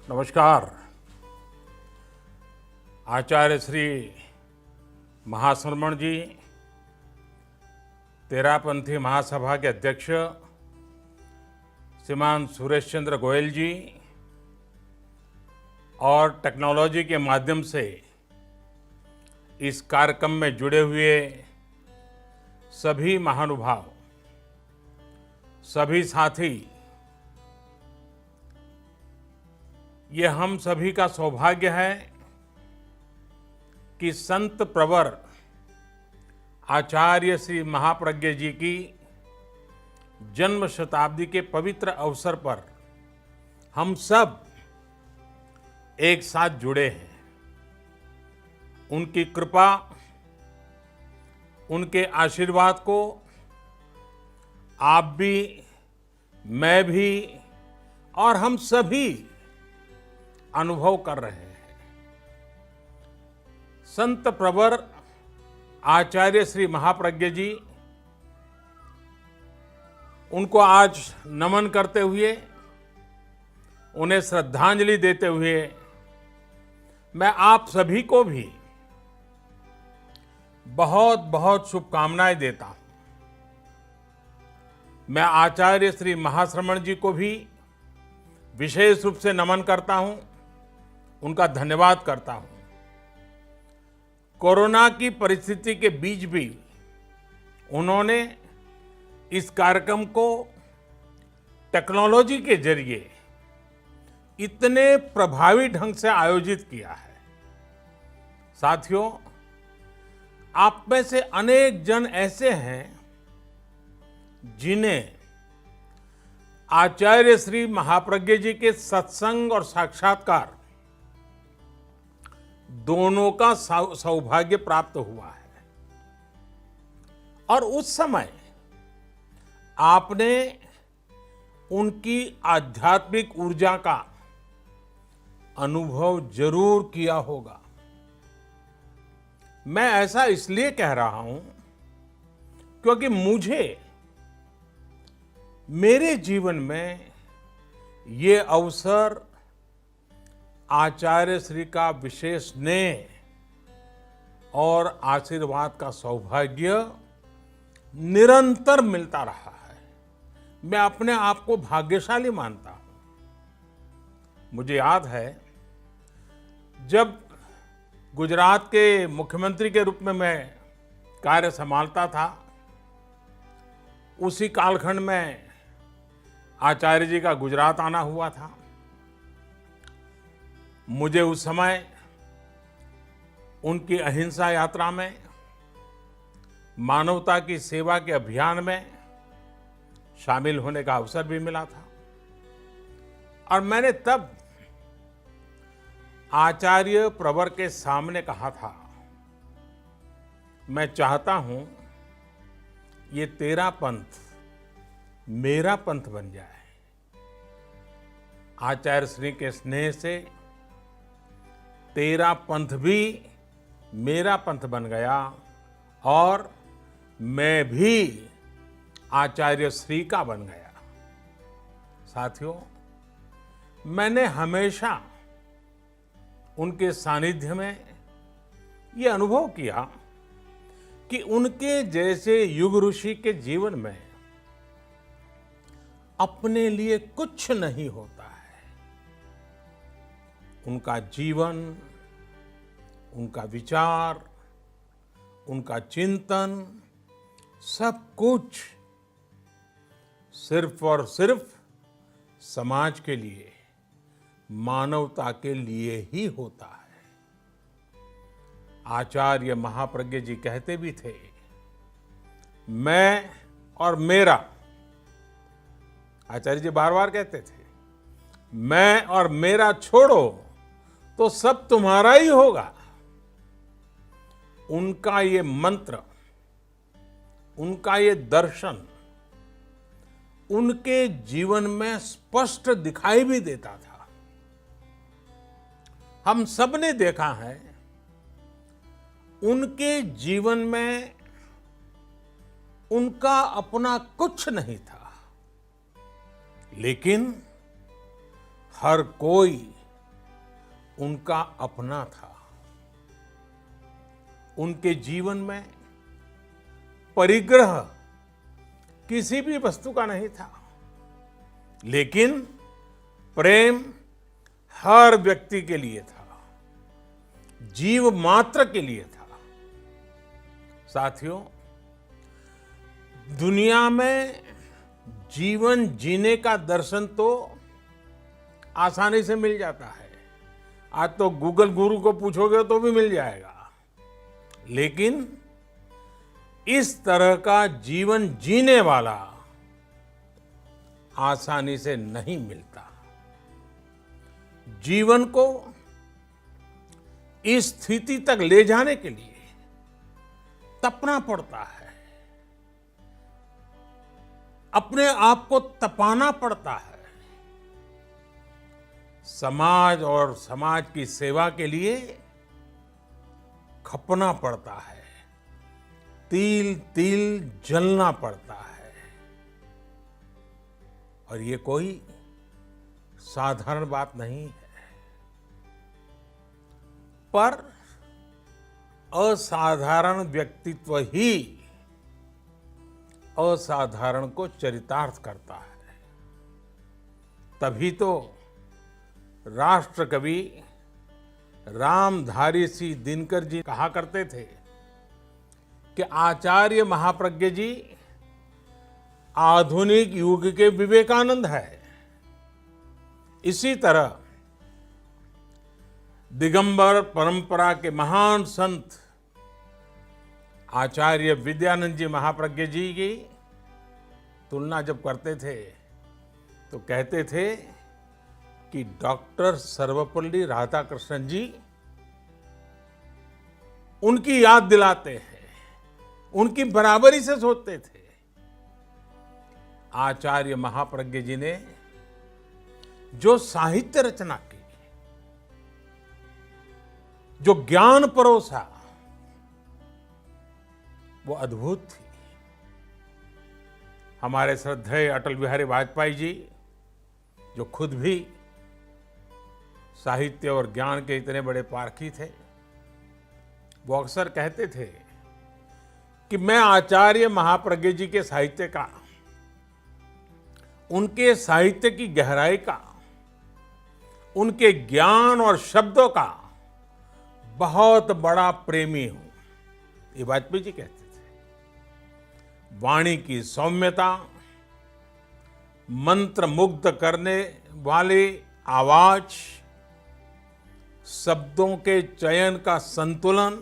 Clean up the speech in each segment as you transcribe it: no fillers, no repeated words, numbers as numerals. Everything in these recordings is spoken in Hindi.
नमस्कार। आचार्य श्री महाश्रमण जी, तेरापंथी महासभा के अध्यक्ष श्रीमान सुरेश चंद्र गोयल जी और टेक्नोलॉजी के माध्यम से इस कार्यक्रम में जुड़े हुए सभी महानुभाव, सभी साथी, ये हम सभी का सौभाग्य है कि संत प्रवर आचार्य श्री महाप्रज्ञ जी की जन्म शताब्दी के पवित्र अवसर पर हम सब एक साथ जुड़े हैं। उनकी कृपा, उनके आशीर्वाद को आप भी, मैं भी और हम सभी अनुभव कर रहे हैं। संत प्रवर आचार्य श्री महाप्रज्ञ जी, उनको आज नमन करते हुए, उन्हें श्रद्धांजलि देते हुए मैं आप सभी को भी बहुत बहुत शुभकामनाएं देता हूं। मैं आचार्य श्री महाश्रमण जी को भी विशेष रूप से नमन करता हूं, उनका धन्यवाद करता हूं। कोरोना की परिस्थिति के बीच भी उन्होंने इस कार्यक्रम को टेक्नोलॉजी के जरिए इतने प्रभावी ढंग से आयोजित किया है। साथियों, आप में से अनेक जन ऐसे हैं जिन्हें आचार्य श्री महाप्रज्ञ जी के सत्संग और साक्षात्कार दोनों का सौभाग्य प्राप्त हुआ है और उस समय आपने उनकी आध्यात्मिक ऊर्जा का अनुभव जरूर किया होगा। मैं ऐसा इसलिए कह रहा हूं क्योंकि मुझे मेरे जीवन में ये अवसर आचार्य श्री का विशेष स्नेह और आशीर्वाद का सौभाग्य निरंतर मिलता रहा है। मैं अपने आप को भाग्यशाली मानता हूं। मुझे याद है, जब गुजरात के मुख्यमंत्री के रूप में मैं कार्य संभालता था, उसी कालखंड में आचार्य जी का गुजरात आना हुआ था। मुझे उस समय उनकी अहिंसा यात्रा में, मानवता की सेवा के अभियान में शामिल होने का अवसर भी मिला था और मैंने तब आचार्य प्रवर के सामने कहा था, मैं चाहता हूं ये तेरा पंथ मेरा पंथ बन जाए। आचार्य श्री के स्नेह से तेरा पंथ भी मेरा पंथ बन गया और मैं भी आचार्य श्री का बन गया। साथियों, मैंने हमेशा उनके सानिध्य में ये अनुभव किया कि उनके जैसे युग ऋषि के जीवन में अपने लिए कुछ नहीं होता है। उनका जीवन, उनका विचार, उनका चिंतन, सब कुछ सिर्फ और सिर्फ समाज के लिए, मानवता के लिए ही होता है। आचार्य महाप्रज्ञ जी कहते भी थे, मैं और मेरा। आचार्य जी बार बार कहते थे, मैं और मेरा छोड़ो तो सब तुम्हारा ही होगा। उनका ये मंत्र, उनका ये दर्शन उनके जीवन में स्पष्ट दिखाई भी देता था। हम सब ने देखा है, उनके जीवन में उनका अपना कुछ नहीं था, लेकिन हर कोई उनका अपना था। उनके जीवन में परिग्रह किसी भी वस्तु का नहीं था, लेकिन प्रेम हर व्यक्ति के लिए था, जीव मात्र के लिए था। साथियों, दुनिया में जीवन जीने का दर्शन तो आसानी से मिल जाता है। आज तो गूगल गुरु को पूछोगे तो भी मिल जाएगा, लेकिन इस तरह का जीवन जीने वाला आसानी से नहीं मिलता। जीवन को इस स्थिति तक ले जाने के लिए तपना पड़ता है, अपने आप को तपाना पड़ता है। समाज और समाज की सेवा के लिए खपना पड़ता है, तिल तिल जलना पड़ता है। और ये कोई साधारण बात नहीं है। पर असाधारण व्यक्तित्व ही असाधारण को चरितार्थ करता है। तभी तो राष्ट्र कवि रामधारी सिंह दिनकर जी कहा करते थे कि आचार्य महाप्रज्ञ जी आधुनिक युग के विवेकानंद है। इसी तरह दिगंबर परंपरा के महान संत आचार्य विद्यानंद जी महाप्रज्ञ जी की तुलना जब करते थे तो कहते थे कि डॉक्टर सर्वपल्ली राधाकृष्णन जी उनकी याद दिलाते हैं, उनकी बराबरी से सोचते थे। आचार्य महाप्रज्ञ जी ने जो साहित्य रचना की, जो ज्ञान परोसा, वो अद्भुत थी। हमारे श्रद्धेय अटल बिहारी वाजपेयी जी, जो खुद भी साहित्य और ज्ञान के इतने बड़े पारखी थे, वो अक्सर कहते थे कि मैं आचार्य महाप्रज्ञ जी के साहित्य का, उनके साहित्य की गहराई का, उनके ज्ञान और शब्दों का बहुत बड़ा प्रेमी हूं। ये वाजपेयी जी कहते थे। वाणी की सौम्यता, मंत्र मुग्ध करने वाली आवाज, शब्दों के चयन का संतुलन,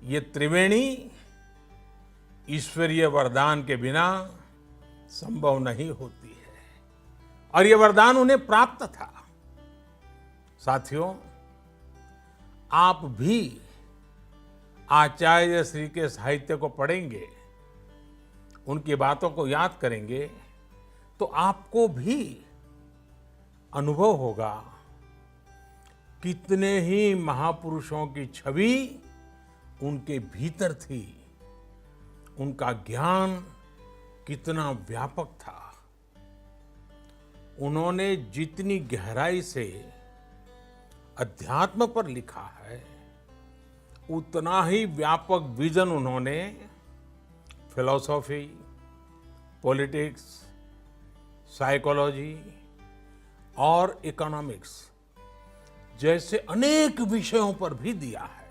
ये त्रिवेणी ईश्वरीय वरदान के बिना संभव नहीं होती है। और ये वरदान उन्हें प्राप्त था। साथियों, आप भी आचार्य श्री के साहित्य को पढ़ेंगे, उनकी बातों को याद करेंगे, तो आपको भी अनुभव होगा कितने ही महापुरुषों की छवि उनके भीतर थी, उनका ज्ञान कितना व्यापक था। उन्होंने जितनी गहराई से अध्यात्म पर लिखा है, उतना ही व्यापक विजन उन्होंने फिलॉसफी, पॉलिटिक्स, साइकोलॉजी और इकोनॉमिक्स जैसे अनेक विषयों पर भी दिया है।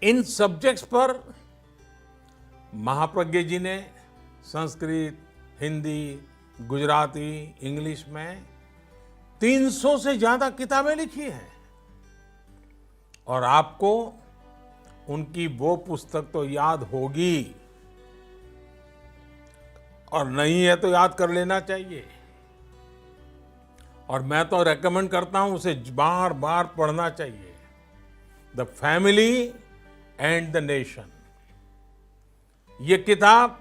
इन सब्जेक्ट्स पर महाप्रज्ञ जी ने संस्कृत, हिंदी, गुजराती, इंग्लिश में 300 से ज्यादा किताबें लिखी हैं। और आपको उनकी वो पुस्तक तो याद होगी, और नहीं है तो याद कर लेना चाहिए। और मैं तो रेकमेंड करता हूं उसे बार बार पढ़ना चाहिए। The family and the nation. ये किताब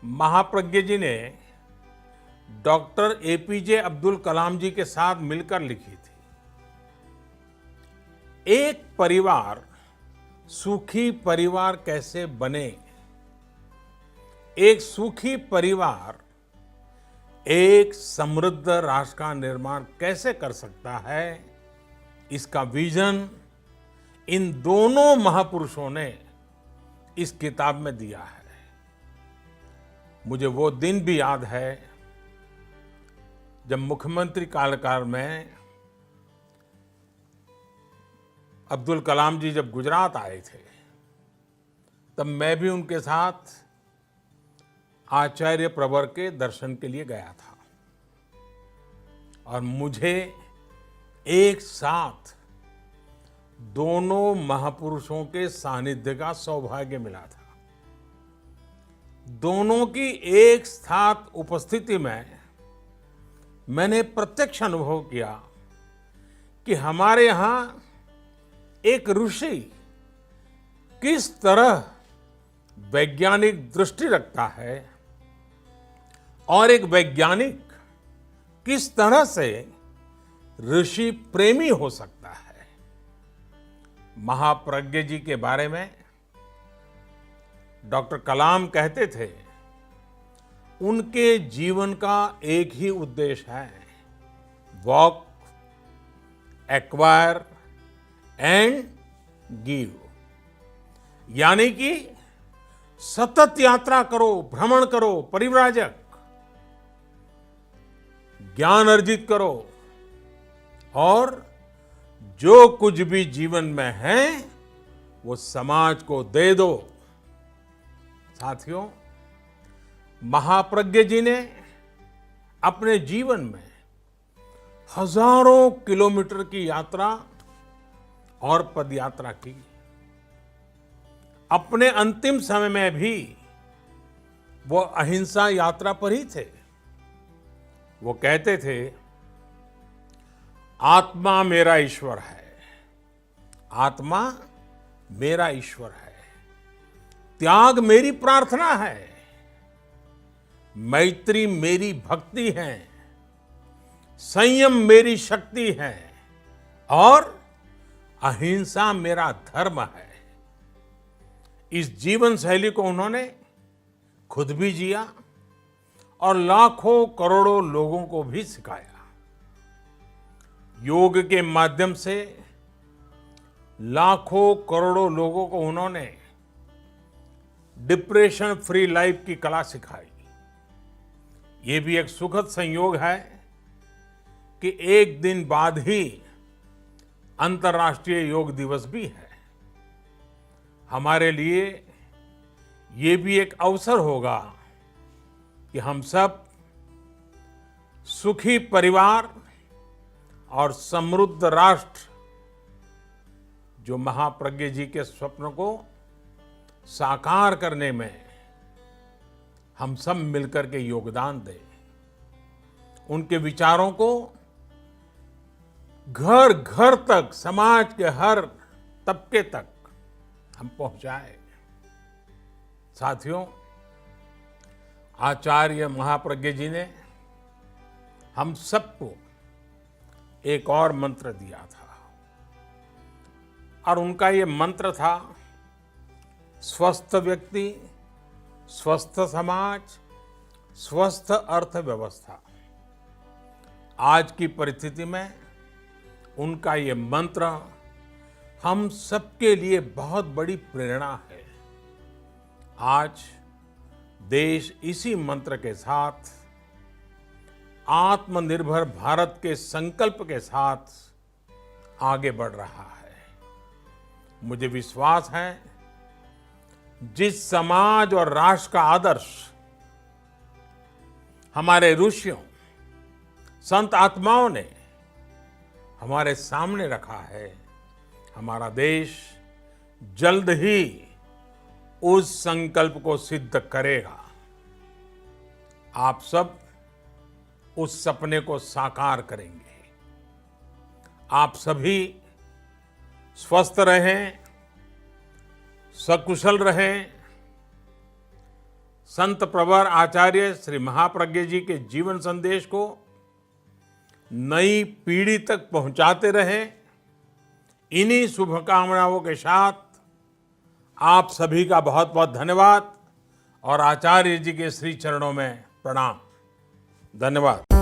महाप्रज्ञ जी ने डॉक्टर एपीजे अब्दुल कलाम जी के साथ मिलकर लिखी थी। एक परिवार सुखी परिवार कैसे बने, एक सुखी परिवार एक समृद्ध राष्ट्र का निर्माण कैसे कर सकता है, इसका विजन इन दोनों महापुरुषों ने इस किताब में दिया है। मुझे वो दिन भी याद है जब मुख्यमंत्री कार्यकाल में अब्दुल कलाम जी जब गुजरात आए थे, तब मैं भी उनके साथ आचार्य प्रवर के दर्शन के लिए गया था और मुझे एक साथ दोनों महापुरुषों के सानिध्य का सौभाग्य मिला था। दोनों की एक साथ उपस्थिति में मैंने प्रत्यक्ष अनुभव किया कि हमारे यहाँ एक ऋषि किस तरह वैज्ञानिक दृष्टि रखता है और एक वैज्ञानिक किस तरह से ऋषि प्रेमी हो सकता है। महाप्रज्ञ जी के बारे में डॉक्टर कलाम कहते थे, उनके जीवन का एक ही उद्देश्य है, वॉक, एक्वायर एंड गिव, यानी कि सतत यात्रा करो, भ्रमण करो, परिव्राजक, ज्ञान अर्जित करो और जो कुछ भी जीवन में है वो समाज को दे दो। साथियों, महाप्रज्ञ जी ने अपने जीवन में हजारों किलोमीटर की यात्रा और पदयात्रा की। अपने अंतिम समय में भी वो अहिंसा यात्रा पर ही थे। वो कहते थे, आत्मा मेरा ईश्वर है, आत्मा मेरा ईश्वर है, त्याग मेरी प्रार्थना है, मैत्री मेरी भक्ति है, संयम मेरी शक्ति है और अहिंसा मेरा धर्म है। इस जीवन शैली को उन्होंने खुद भी जिया और लाखों करोड़ों लोगों को भी सिखाया। योग के माध्यम से लाखों करोड़ों लोगों को उन्होंने डिप्रेशन फ्री लाइफ की कला सिखाई। ये भी एक सुखद संयोग है कि एक दिन बाद ही अंतर्राष्ट्रीय योग दिवस भी है। हमारे लिए ये भी एक अवसर होगा कि हम सब सुखी परिवार और समृद्ध राष्ट्र, जो महाप्रज्ञ जी के स्वप्न को साकार करने में हम सब मिलकर के योगदान दें। उनके विचारों को घर घर तक, समाज के हर तबके तक हम पहुंचाएं। साथियों, आचार्य महाप्रज्ञ जी ने हम सबको एक और मंत्र दिया था और उनका ये मंत्र था, स्वस्थ व्यक्ति, स्वस्थ समाज, स्वस्थ अर्थव्यवस्था। आज की परिस्थिति में उनका ये मंत्र हम सबके लिए बहुत बड़ी प्रेरणा है। आज देश इसी मंत्र के साथ, आत्मनिर्भर भारत के संकल्प के साथ आगे बढ़ रहा है। मुझे विश्वास है, जिस समाज और राष्ट्र का आदर्श हमारे ऋषियों, संत आत्माओं ने हमारे सामने रखा है, हमारा देश जल्द ही उस संकल्प को सिद्ध करेगा। आप सब उस सपने को साकार करेंगे। आप सभी स्वस्थ रहें, सकुशल रहें। संत प्रवर आचार्य श्री महाप्रज्ञ जी के जीवन संदेश को नई पीढ़ी तक पहुंचाते रहें। इन्हीं शुभकामनाओं के साथ आप सभी का बहुत बहुत धन्यवाद और आचार्य जी के श्री चरणों में प्रणाम। धन्यवाद।